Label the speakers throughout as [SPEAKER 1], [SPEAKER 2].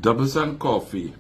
[SPEAKER 1] Doubles and coffee.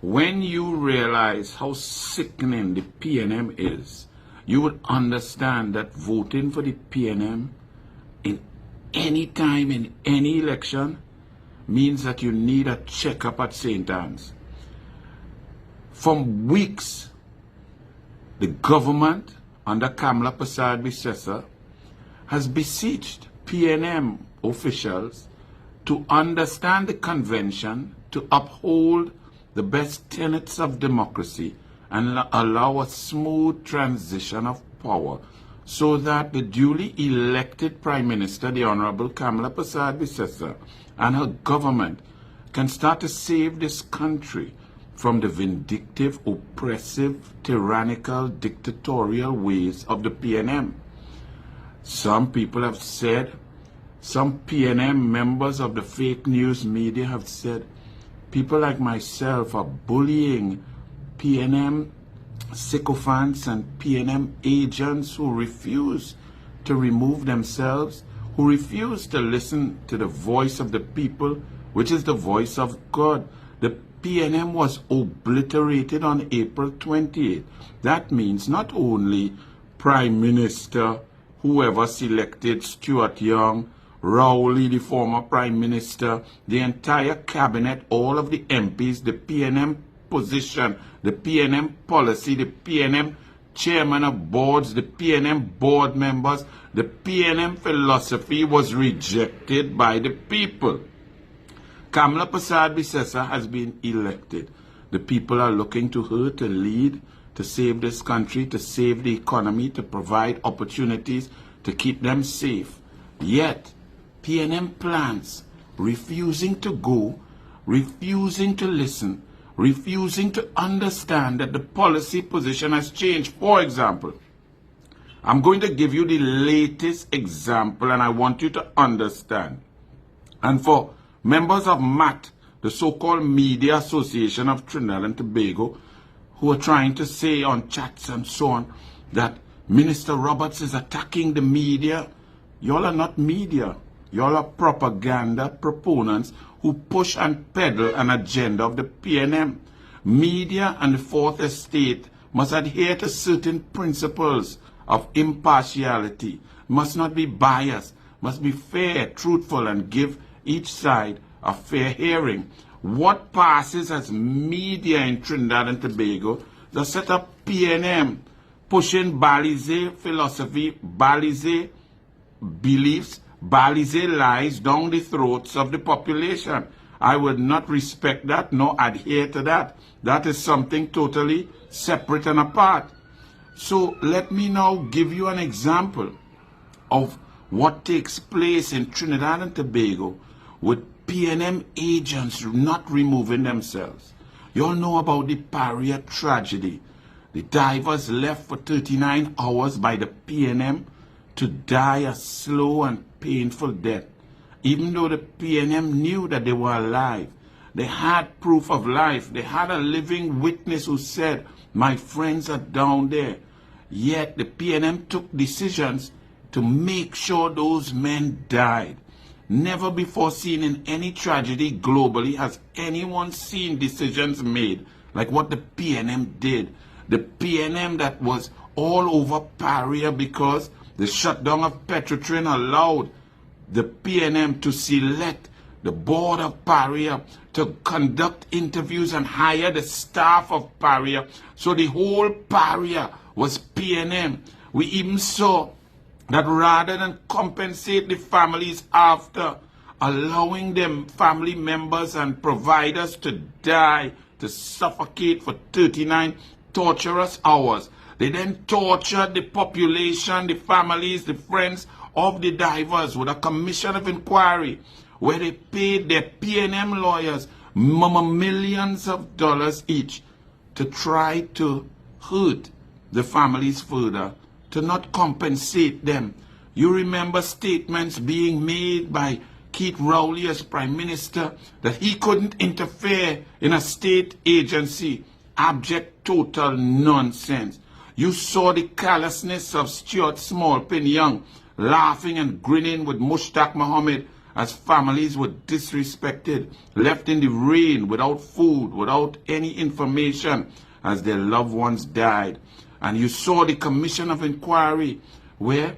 [SPEAKER 1] When you realize how sickening the PNM is, you would understand that voting for the PNM in any time in any election means that you need a checkup at St. Anne's. For weeks, the government under Kamla Persad-Bissessar has beseeched PNM officials to understand the convention, to uphold the best tenets of democracy and allow a smooth transition of power so that the duly elected Prime Minister, the Honorable Kamla Persad-Bissessar, and her government can start to save this country from the vindictive, oppressive, tyrannical, dictatorial ways of the PNM. Some people have said, some PNM members of the fake news media have said, people like myself are bullying PNM sycophants and PNM agents who refuse to remove themselves, who refuse to listen to the voice of the people, which is the voice of God. The PNM was obliterated on April 28th. That means not only Prime Minister, whoever selected, Stuart Young, Rowley, the former Prime Minister, the entire cabinet, all of the MPs, the PNM position, the PNM policy, the PNM chairman of boards, the PNM board members, the PNM philosophy was rejected by the people. Kamla Persad-Bissessar has been elected. The people are looking to her to lead, to save this country, to save the economy, to provide opportunities, to keep them safe. Yet, PNM plans, refusing to go, refusing to listen, refusing to understand that the policy position has changed. For example, I'm going to give you the latest example and I want you to understand. And for members of MAT, the so-called Media Association of Trinidad and Tobago, who are trying to say on chats and so on that Minister Roberts is attacking the media, y'all are not media. Y'all are propaganda proponents who push and peddle an agenda of the PNM. Media and the Fourth Estate must adhere to certain principles of impartiality, must not be biased, must be fair, truthful, and give each side a fair hearing. What passes as media in Trinidad and Tobago, the set up PNM, pushing Balize philosophy, Balize beliefs, Balize lies down the throats of the population. I would not respect that nor adhere to that. That is something totally separate and apart. So let me now give you an example of what takes place in Trinidad and Tobago with PNM agents not removing themselves. You all know about the Paria tragedy. The divers left for 39 hours by the PNM to die a slow and painful death. Even though the PNM knew that they were alive, they had proof of life. They had a living witness who said, my friends are down there. Yet the PNM took decisions to make sure those men died. Never before seen in any tragedy globally has anyone seen decisions made like what the PNM did. The PNM that was all over Paria because the shutdown of Petrotrin allowed the PNM to select the board of Paria to conduct interviews and hire the staff of Paria. So the whole Paria was PNM. We even saw that rather than compensate the families after, allowing them family members and providers to die, to suffocate for 39 torturous hours. They then tortured the population, the families, the friends of the divers with a commission of inquiry where they paid their PNM lawyers millions of dollars each to try to hurt the families further, to not compensate them. You remember statements being made by Keith Rowley as Prime Minister that he couldn't interfere in a state agency. Abject, total nonsense. You saw the callousness of Stuart Smallpin Young laughing and grinning with Mushtaq Mohammed as families were disrespected, left in the rain, without food, without any information, as their loved ones died. And you saw the Commission of Inquiry where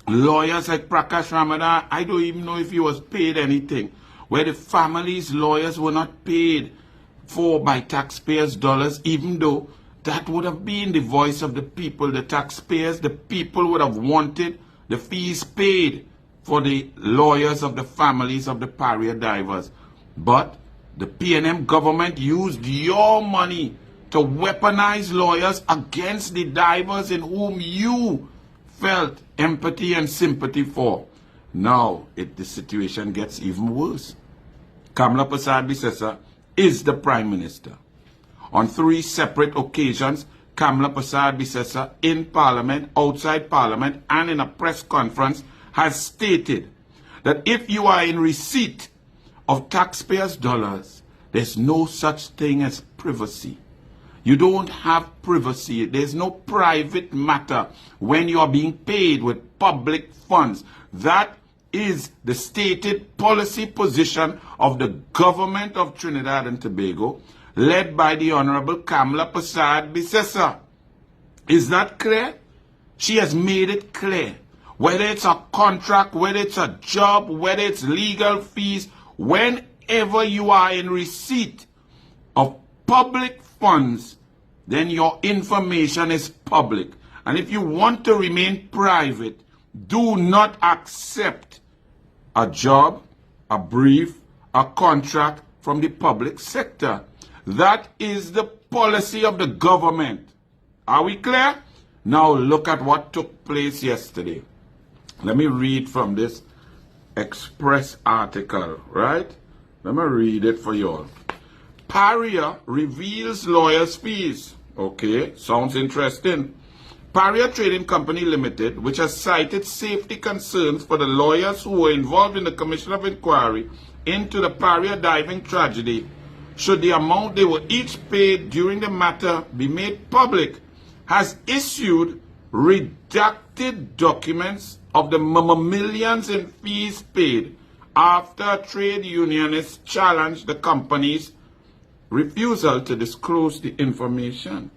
[SPEAKER 1] lawyers like Prakash Ramadan, I don't even know if he was paid anything, where the families' lawyers were not paid for by taxpayers' dollars, even though that would have been the voice of the people, the taxpayers. The people would have wanted the fees paid for the lawyers of the families of the Paria divers. But the PNM government used your money to weaponize lawyers against the divers in whom you felt empathy and sympathy for. Now, the situation gets even worse. Kamla Persad-Bissessar is the Prime Minister. On 3 separate occasions, Kamla Persad-Bissessar in Parliament, outside Parliament, and in a press conference has stated that if you are in receipt of taxpayers' dollars, there's no such thing as privacy. You don't have privacy. There's no private matter when you are being paid with public funds. That is the stated policy position of the government of Trinidad and Tobago, led by the Honorable Kamla Persad-Bissessar. Is that clear? She has made it clear. Whether it's a contract, whether it's a job, whether it's legal fees, whenever you are in receipt of public funds, then your information is public. And if you want to remain private, do not accept a job, a brief, a contract from the public sector. That is the policy of the government. Are we clear? Now look at what took place yesterday. Let me read from this Express article, right? Let me read it for you all. Paria reveals lawyers' fees. Okay, sounds interesting. Paria Trading Company Limited, which has cited safety concerns for the lawyers who were involved in the Commission of Inquiry into the Paria diving tragedy, should the amount they were each paid during the matter be made public, has issued redacted documents of the millions in fees paid after a trade unionist challenged the company's refusal to disclose the information.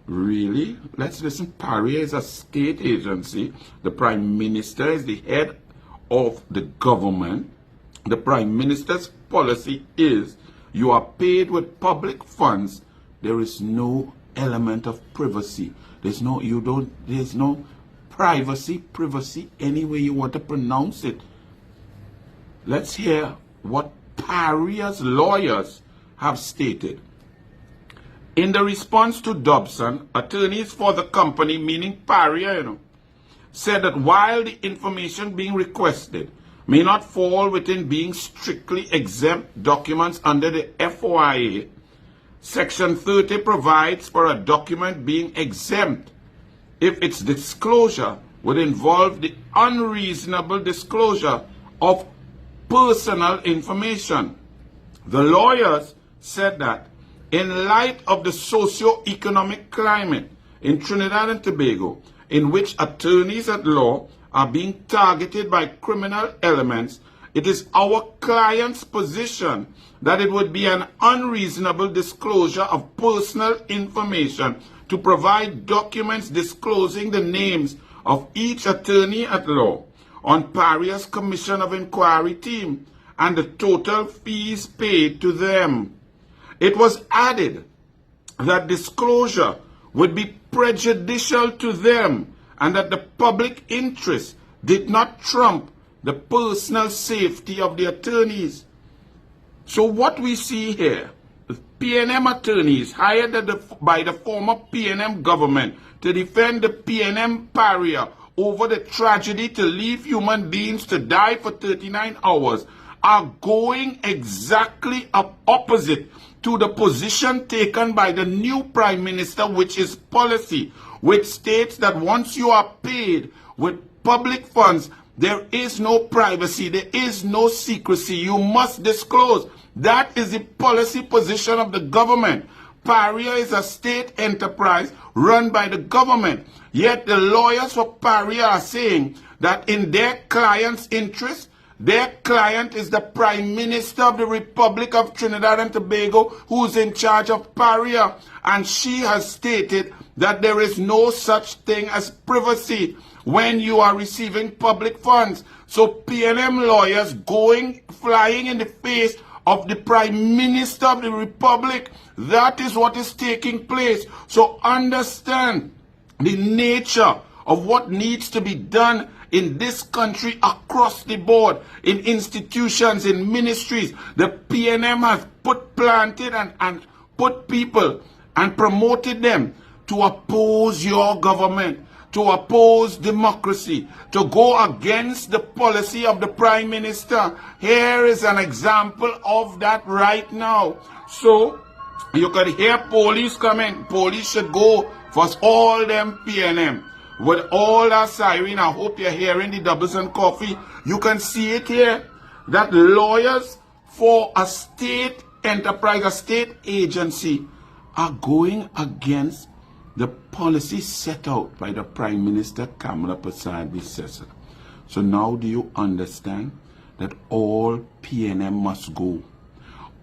[SPEAKER 1] Really? Let's listen. Paria is a state agency. The Prime Minister is the head of the government. The Prime Minister's policy is you are paid with public funds. There is no element of privacy. There's no privacy, any way you want to pronounce it. Let's hear what Paria's lawyers have stated. In the response to Dobson, attorneys for the company, meaning Paria, said that while the information being requested may not fall within being strictly exempt documents under the FOIA, Section 30 provides for a document being exempt if its disclosure would involve the unreasonable disclosure of personal information. The lawyers said that in light of the socio-economic climate in Trinidad and Tobago, in which attorneys at law are being targeted by criminal elements, it is our client's position that it would be an unreasonable disclosure of personal information to provide documents disclosing the names of each attorney at law on Paria's Commission of Inquiry team and the total fees paid to them. It was added that disclosure would be prejudicial to them and that the public interest did not trump the personal safety of the attorneys. So what we see here, PNM attorneys hired by the former PNM government to defend the PNM Paria over the tragedy to leave human beings to die for 39 hours are going exactly opposite to the position taken by the new Prime Minister, which is policy, which states that once you are paid with public funds, there is no privacy, there is no secrecy, you must disclose. That is the policy position of the government. Paria is a state enterprise run by the government. Yet the lawyers for Paria are saying that in their client's interest, Their client is the Prime Minister of the Republic of Trinidad and Tobago, who's in charge of Paria. And she has stated that there is no such thing as privacy when you are receiving public funds. So PNM lawyers flying in the face of the Prime Minister of the Republic. That is what is taking place. So understand the nature of what needs to be done in this country across the board, in institutions, in ministries. The PNM has planted and put people and promoted them to oppose your government, to oppose democracy, to go against the policy of the Prime Minister. Here is an example of that right now. So you could hear police coming. Police should go for all them PNM. With all that siren, I hope you're hearing the doubles and coffee. You can see it here, that lawyers for a state enterprise, a state agency, are going against the policy set out by the Prime Minister Kamala Persad-Bissessar. So now do you understand that all PNM must go?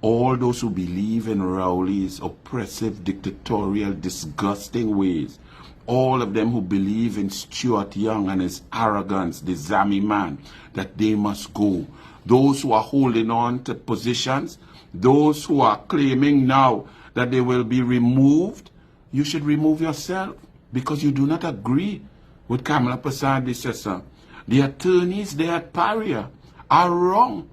[SPEAKER 1] All those who believe in Rowley's oppressive, dictatorial, disgusting ways, all of them who believe in Stuart Young and his arrogance, the Zami man, that they must go. Those who are holding on to positions, those who are claiming now that they will be removed, you should remove yourself because you do not agree with Kamala Persad-Bissessar. The attorneys there at Paria are wrong.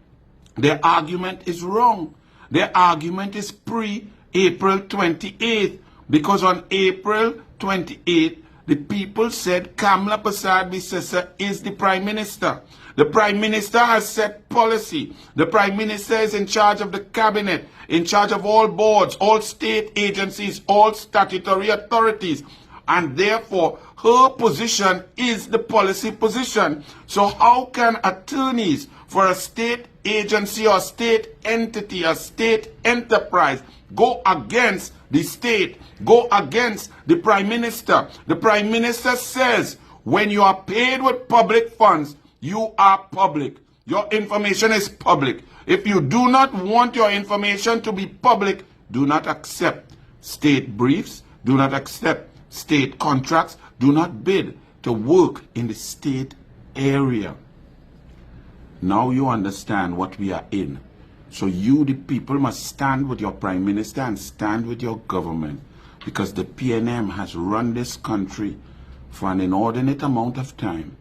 [SPEAKER 1] Their argument is wrong. Their argument is pre-April 28th, because on April 28th, the people said Kamala Persad-Bissessar is the Prime Minister. The Prime Minister has set policy. The Prime Minister is in charge of the cabinet, in charge of all boards, all state agencies, all statutory authorities. And therefore, her position is the policy position. So how can attorneys for a state agency or state entity, a state enterprise, go against the state, go against the Prime Minister? The Prime Minister says, when you are paid with public funds, you are public. Your information is public. If you do not want your information to be public, do not accept state briefs, do not accept state contracts, do not bid to work in the state area. Now you understand what we are in. So you, the people, must stand with your Prime Minister and stand with your government, because the PNM has run this country for an inordinate amount of time,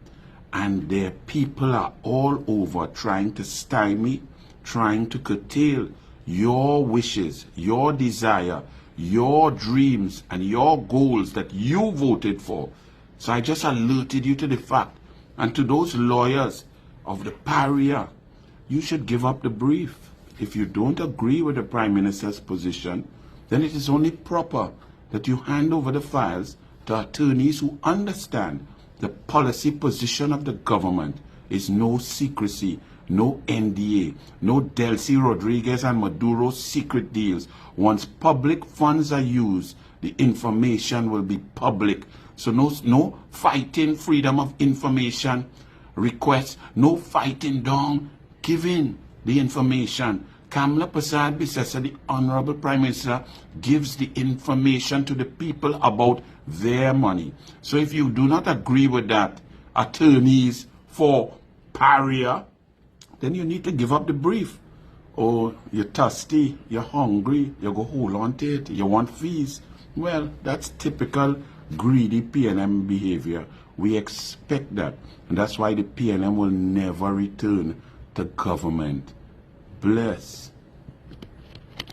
[SPEAKER 1] and their people are all over trying to stymie, trying to curtail your wishes, your desire, your dreams, and your goals that you voted for. So I just alerted you to the fact. And to those lawyers of the Paria, you should give up the brief. If you don't agree with the Prime Minister's position, then it is only proper that you hand over the files to attorneys who understand the policy position of the government is no secrecy, no NDA, no Delcy Rodriguez and Maduro secret deals. Once public funds are used, the information will be public. So no fighting freedom of information requests, no fighting down giving the information. Kamala Persad-Bissessar, the Honorable Prime Minister, gives the information to the people about their money. So if you do not agree with that, attorneys for Paria, then you need to give up the brief. Oh, you're thirsty, you're hungry, you go hold on to it, you want fees. Well, that's typical greedy PNM behavior. We expect that. And that's why the PNM will never return to government. Bless.